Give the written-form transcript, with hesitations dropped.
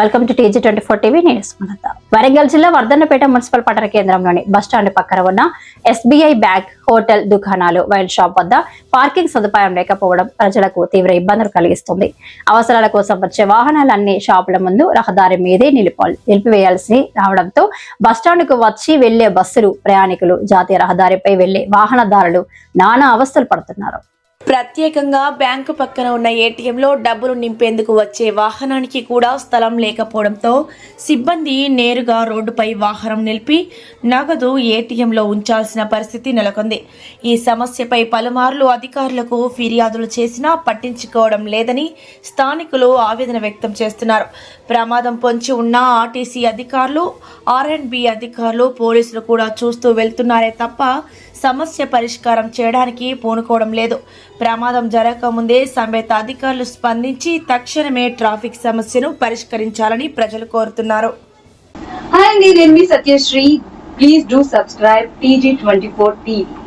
Welcome to TG24 TV. నేను సుమలత. వరంగల్ జిల్లా Wardhannapet municipal పట్టణ కేంద్రంలోని బస్టాండ్ పక్కన ఉన్న SBI బ్యాంక్, హోటల్, దుకాణాలు, వైన్ షాప్ వద్ద పార్కింగ్ సదుపాయం లేకపోవడం ప్రజలకు తీవ్ర ఇబ్బందులు కలిగిస్తుంది. అవసరాల కోసం వచ్చే వాహనాలన్నీ షాపుల ముందు రహదారి మీదే నిలిపివేయాల్సి రావడంతో బస్టాండ్కు వచ్చి వెళ్లే బస్సులు, ప్రయాణికులు, జాతీయ రహదారిపై వెళ్లే వాహనదారులు నానా అవస్థలు పడుతున్నారు. ప్రత్యేకంగా బ్యాంకు పక్కన ఉన్న ATMలో డబ్బులు నింపేందుకు వచ్చే వాహనానికి కూడా స్థలం లేకపోవడంతో సిబ్బంది నేరుగా రోడ్డుపై వాహనం నిలిపి నగదు ATMలో ఉంచాల్సిన పరిస్థితి నెలకొంది. ఈ సమస్యపై పలుమార్లు అధికారులకు ఫిర్యాదులు చేసినా పట్టించుకోవడం లేదని స్థానికులు ఆవేదన వ్యక్తం చేస్తున్నారు. ప్రమాదం పొంచి ఉన్న RTC అధికారులు, R&B అధికారులు, పోలీసులు కూడా చూస్తూ వెళ్తున్నారే తప్ప సమస్య పరిష్కారం చేయడానికి పూనుకోవడం లేదు. ప్రమాదం జరగకముందే సంబంధిత అధికారులు స్పందించి తక్షణమే ట్రాఫిక్ సమస్యను పరిష్కరించాలని ప్రజలు కోరుతున్నారు. Hi, నేను Satyasri. Please do subscribe TG24 TV.